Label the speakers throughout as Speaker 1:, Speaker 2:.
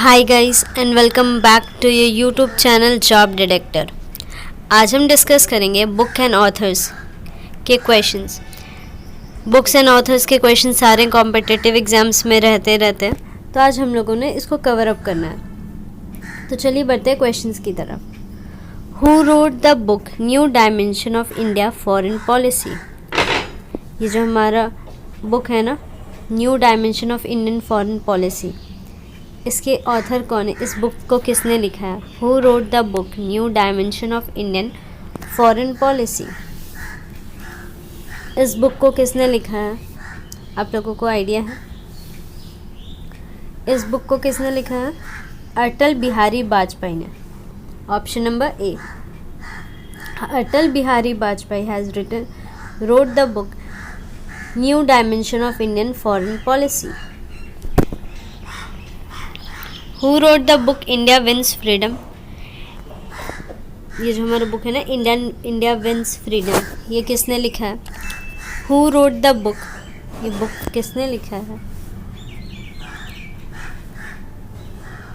Speaker 1: Hi guys and welcome back to your YouTube channel job detector. आज हम discuss करेंगे book and authors के questions. Books and authors के question सारे competitive exams में रहते हैं, तो आज हम लोगों ने इसको कवर अप करना है। तो चलिए बढ़ते हैं क्वेश्चंस की तरफ। Who wrote the book new dimension of India foreign policy. ये जो हमारा बुक है ना, new dimension of Indian foreign policy, इसके ऑथर कौन है? इस बुक को किसने लिखा है? Who wrote the book new dimension of Indian foreign policy. इस बुक को किसने लिखा है? आप लोगों को आइडिया है? इस बुक को किसने लिखा है? अटल बिहारी वाजपेयी ने। Option number A, Atal Bihari Vajpayee has wrote the book new dimension of Indian foreign policy. Who wrote the book India wins freedom. ये जो हमारा बुक है ना, इंडिया विंस फ्रीडम, ये किसने लिखा है? हु रोट द बुक, ये बुक किसने लिखा है?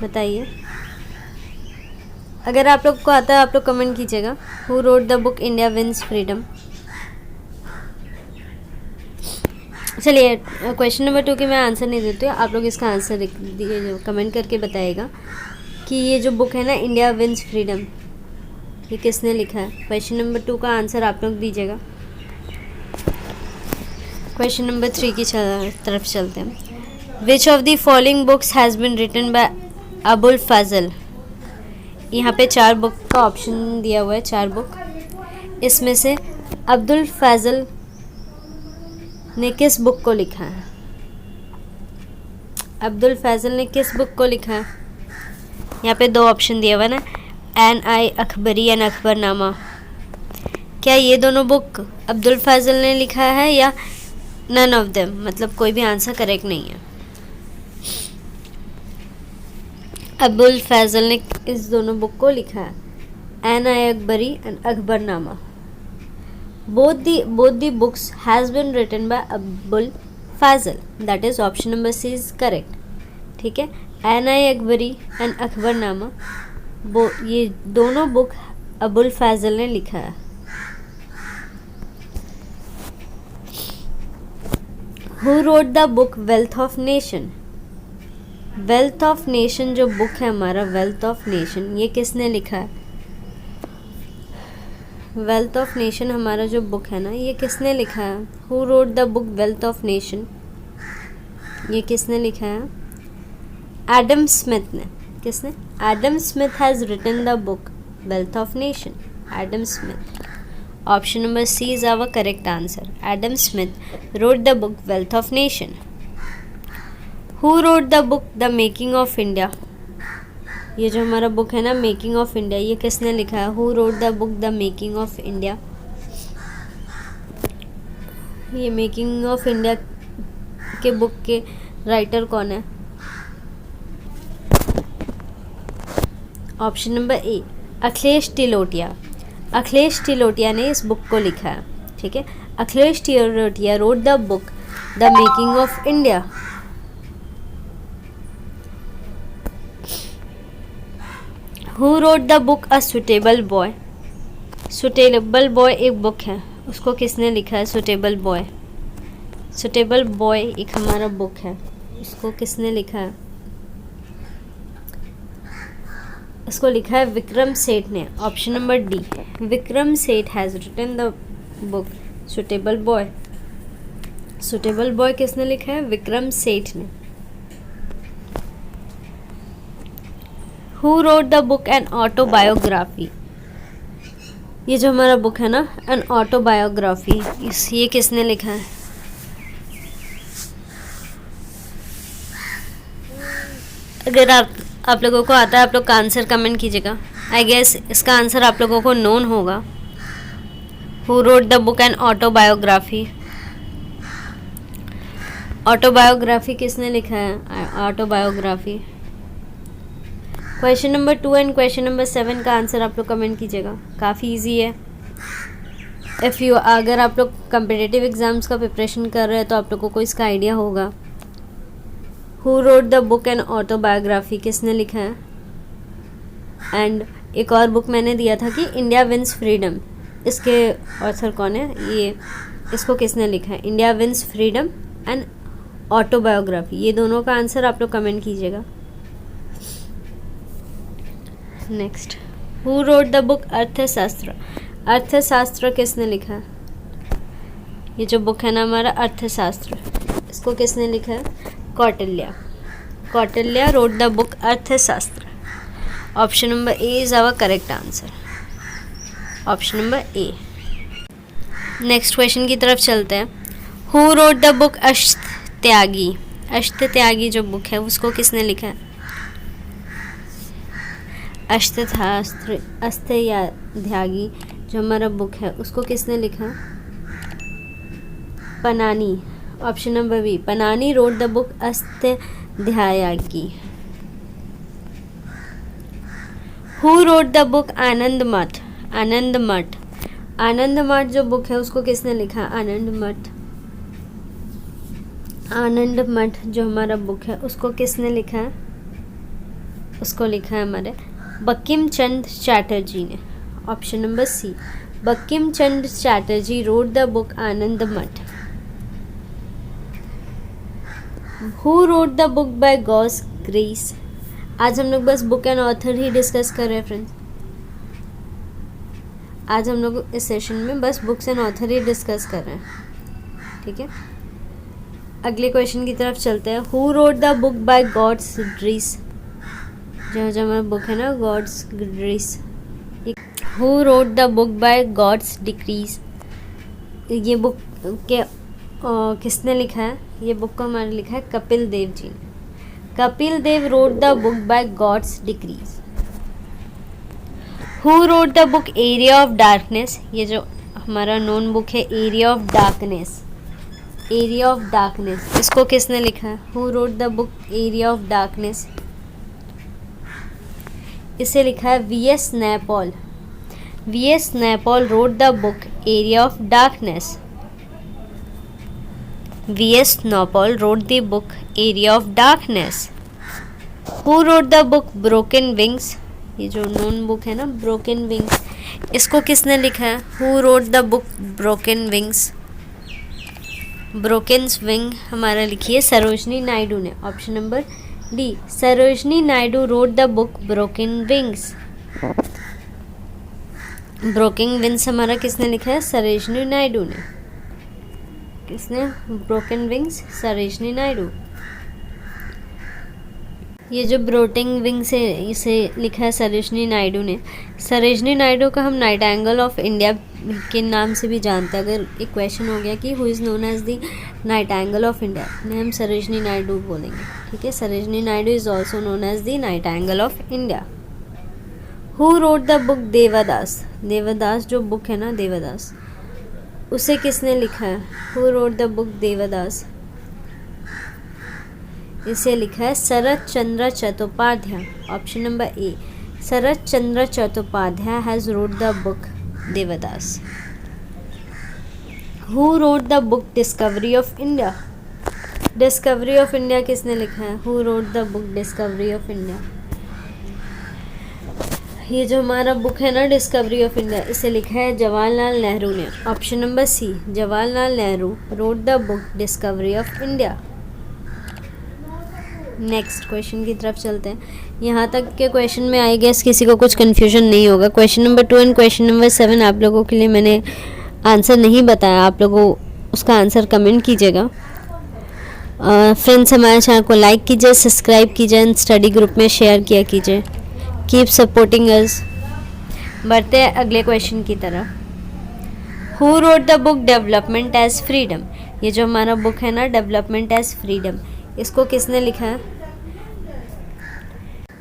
Speaker 1: बताइए। अगर आप लोग को आता है आप लोग कमेंट कीजिएगा। Who wrote the book India wins freedom. चलिए क्वेश्चन नंबर 2 के मैं आंसर नहीं देती हूँ, आप लोग इसका आंसर कमेंट करके बताइएगा कि ये जो बुक है ना, इंडिया विंस फ्रीडम, ये किसने लिखा है। क्वेश्चन नंबर 2 का आंसर आप लोग दीजिएगा। क्वेश्चन नंबर 3 की तरफ चलते हैं। Which of the following books has been written by Abul Fazal. यहाँ पे 4 बुक का ऑप्शन दिया हुआ है, 4 बुक। इसमें से अब्दुल फजल ने किस बुक को लिखा है? अब्दुल फैजल ने किस बुक को लिखा है? यहाँ पे 2 ऑप्शन दिया हुआ है ना, एन आई अकबरी एंड अकबरनामा। क्या ये दोनों बुक अब्दुल फैजल ने लिखा है या नन ऑफ देम? मतलब कोई भी आंसर करेक्ट नहीं है। अब्दुल फैजल ने इस दोनों बुक को लिखा है, Ain i Akbari and Akbarnama. Both the books has been written by Abul Fazl. That is option number C is correct. ठीक है, एन आई अकबरी एंड अकबरनामा, ये दोनों बुक अबुल फैजल ने लिखा है। Who wrote the book wealth of nation. Wealth of nation जो बुक है हमारा, वेल्थ ऑफ नेशन, ये किसने लिखा है? वेल्थ ऑफ नेशन हमारा जो बुक है ना, ये किसने लिखा है? Who wrote the book wealth of nation, ये किसने लिखा है? एडम स्मिथ ने। किसने? Adam Smith has written the book wealth of nation. Adam Smith. Option number C is our correct answer. Adam Smith wrote the book wealth of nation. Who wrote the book the making of India. ये जो हमारा book है ना, making of India, ये किसने लिखा है? Who wrote the book the making of India. ये मेकिंग ऑफ इंडिया के बुक के राइटर कौन है? Option number A, Akhilesh Tilotia. Akhilesh Tilotia ने इस बुक को लिखा है। ठीक है, Akhilesh Tilotia wrote the book the making of India. Who wrote the book a suitable boy. Suitable boy एक बुक है, उसको किसने लिखा है? Suitable boy. सुटेबल बॉय एक हमारा बुक है, उसको किसने लिखा है? उसको लिखा है विक्रम सेठ ने। Option number D, Vikram Seth has written the book suitable boy. Suitable boy किसने लिखा है? विक्रम सेठ ने। Who wrote the book an autobiography। ये जो हमारा बुक है ना, an autobiography, ये किसने लिखा है? अगर आप लोगों को आता है आप लोग का आंसर कमेंट कीजिएगा। आई गेस इसका आंसर आप लोगों को नोन होगा। Who wrote the book an autobiography। Autobiography किसने लिखा है? Autobiography. Question number 2 and question number 7 का आंसर आप लोग कमेंट कीजिएगा। काफ़ी इजी है। अगर आप लोग कम्पिटिटिव एग्ज़ाम्स का प्रिपरेशन कर रहे हैं तो आप लोगों को इसका आइडिया होगा। Who wrote the book an autobiography, किसने लिखा है? एंड एक और बुक मैंने दिया था कि इंडिया विंस फ्रीडम, इसके ऑथर कौन है? ये इसको किसने लिखा है? India wins freedom and autobiography. ये दोनों का आंसर आप लोग कमेंट कीजिएगा। Next, who wrote the book Arthashastra, Arthashastra किसने लिखा है? ये जो बुक है ना हमारा अर्थशास्त्र, इसको किसने लिखा है? Kautilya. Kautilya wrote the book Arthashastra. Option number A is our correct answer, option number A. Next question की तरफ चलते हैं। Who wrote the book Ashtadhyayi, Ashtadhyayi जो बुक है उसको किसने लिखा है? अष्टशास्त्र अष्टत्यागी जो हमारा बुक है उसको किसने लिखा? Panini. Option number B, Panini wrote the book Ashtadhyayi. Who wrote the book Anand Math, Anand Math, Anand मठ जो बुक है उसको किसने लिखा? आनंद मठ। आनंद मठ जो हमारा बुक है उसको किसने लिखा है? उसको लिखा है हमारे बंकिम चंद्र चैटर्जी ने। Option number C, Bankim Chandra Chatterjee wrote the book Anand Math. Who wrote the book by God's grace. आज हम लोग बस बुक एंड ऑथर ही डिस्कस कर रहे हैं फ्रेंड्स। आज हम लोग इस सेशन में बस बुक्स एंड ऑथर ही डिस्कस कर रहे हैं, ठीक है। अगले क्वेश्चन की तरफ चलते हैं। Who wrote the book by God's grace, जो हमारा बुक है ना God's grace. Who wrote the book by God's decrees, ये बुक के किसने लिखा है? ये बुक को हमारे लिखा है कपिल देव जी ने। Kapil Dev wrote the book by God's decrees. Who wrote the book area of darkness, ये जो हमारा नोन बुक है area of darkness, area of darkness, इसको किसने लिखा है? Who wrote the book area of darkness, इसे लिखा है V S. Naipaul. V S. Naipaul wrote the book area of darkness. V S. Naipaul wrote the book area of darkness. Who wrote the book broken wings, ये जो known book है ना ब्रोकन विंग्स, इसको किसने लिखा है? Who wrote the book broken wings. Broken wing हमारा लिखिए सरोजनी नायडू ने। Option number D, Sarojini Naidu road the book broken wings. Broken wings हमारा किसने लिखा है? सरोजनी नायडू ने। किसने? Broken wings, Sarojini Naidu. ये जो ब्रोकन विंग्स है इसे लिखा है सरोजनी नायडू ने। सरोजनी नायडू का हम नाइटिंगेल ऑफ इंडिया के नाम से भी जानते हैं। अगर एक क्वेश्चन हो गया कि who is known as the nightingale of India, हम सरोजनी नायडू बोलेंगे, ठीक है। Sarojini Naidu is also known as the nightingale of India. Who wrote the book Devdas, Devdas जो बुक है ना देवदास, उसे किसने लिखा है? Who wrote the book Devdas, इसे लिखा है Sharat Chandra Chattopadhyay. Option number A, Sharat Chandra Chattopadhyay has wrote the book Devdas. Who wrote the book discovery of India, discovery of India किसने लिखा है? Who wrote the book discovery of India, ये जो हमारा बुक है ना डिस्कवरी ऑफ इंडिया, इसे लिखा है जवाहरलाल नेहरू ने। Option number C, Jawaharlal Nehru wrote the book discovery of India. Next question की तरफ चलते हैं। यहाँ तक के क्वेश्चन में आई गेस किसी को कुछ कन्फ्यूजन नहीं होगा। Question number 2 and question number 7 आप लोगों के लिए मैंने आंसर नहीं बताया, आप लोगों उसका आंसर कमेंट कीजिएगा। फ्रेंड्स हमारे चैनल को लाइक कीजिए, सब्सक्राइब कीजिए एंड स्टडी ग्रुप में शेयर किया कीजिए। Keep supporting us. बढ़ते हैं अगले क्वेश्चन की तरफ। Who wrote the book development as freedom, ये जो हमारा बुक है ना डेवलपमेंट एज फ्रीडम, इसको किसने लिखा है?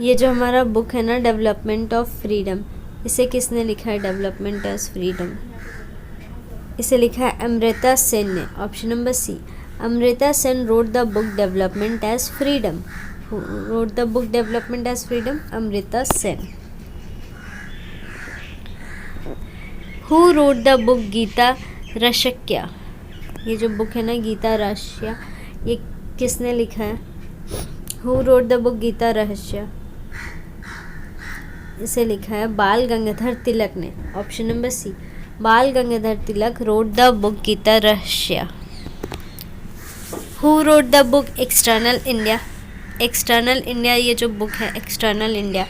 Speaker 1: ये जो हमारा बुक है ना डेवलपमेंट ऑफ फ्रीडम, इसे किसने लिखा है? डेवलपमेंट एज फ्रीडम, इसे लिखा है अमृता सेन ने। Option number C, Amartya Sen wrote the book development as freedom. Wrote the book development as freedom, Amartya Sen. Who wrote the book Gita Rahasya, ये जो बुक है ना गीता रक्षक्या, ये किसने लिखा है? Who wrote the book Gita Rahasya? इसे लिखा है बाल गंगाधर तिलक ने। ऑप्शन नंबर सी, बाल Gangadhar Tilak road the book Gita रहस्य। Who wrote the book eternal India? External India, ये जो बुक है एक्सटर्नल इंडिया,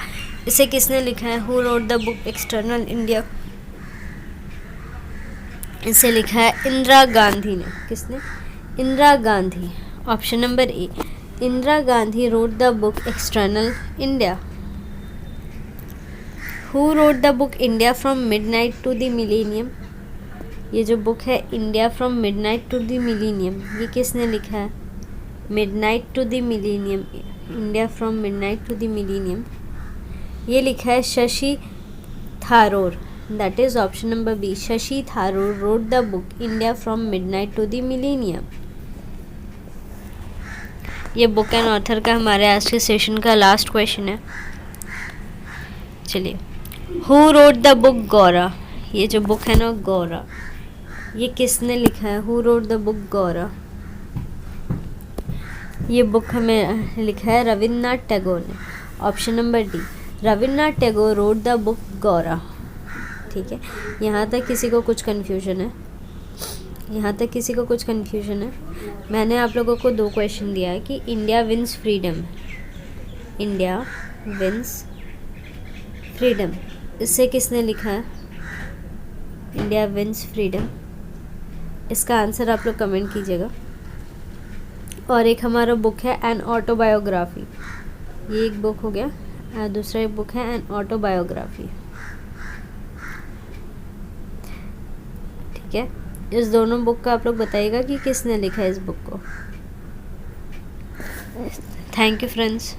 Speaker 1: इसे किसने लिखा है? Who wrote the book eternal India? इसे लिखा है इंदिरा गांधी ने। किसने? Indira Gandhi. Option number A, Indira Gandhi wrote the book eternal India. Who wrote the book India from midnight to the millennium? ये जो बुक है India from midnight to the millennium, ये किसने लिखा है? Midnight to the millennium, India from midnight to the millennium, ये लिखा है Shashi Tharoor. That is option number B, Shashi Tharoor wrote the book India from midnight to the millennium. ये book and author का हमारे आज के सेशन का लास्ट क्वेश्चन है। चलिए, who wrote the book Gaura? ये जो बुक है ना गौरा, ये किसने लिखा है? Who wrote the book Gaura? ये बुक हमें लिखा है रविन्द्रनाथ टैगोर ने। Option number D, Rabindranath Tagore road the book Gaura. ठीक है, यहाँ तक किसी को कुछ कन्फ्यूजन है? यहाँ तक किसी को कुछ कन्फ्यूजन है? मैंने आप लोगों को 2 क्वेश्चन दिया है कि India wins freedom, India wins freedom, इसे किसने लिखा है? India wins freedom. इसका आंसर आप लोग कमेंट कीजिएगा। और एक हमारा बुक है एन ऑटोबायोग्राफी, ये एक बुक हो गया, और दूसरा एक बुक है एन ऑटोबायोग्राफी। ठीक है, इस दोनों बुक का आप लोग बताइएगा कि किसने लिखा है इस बुक को। Thank you friends.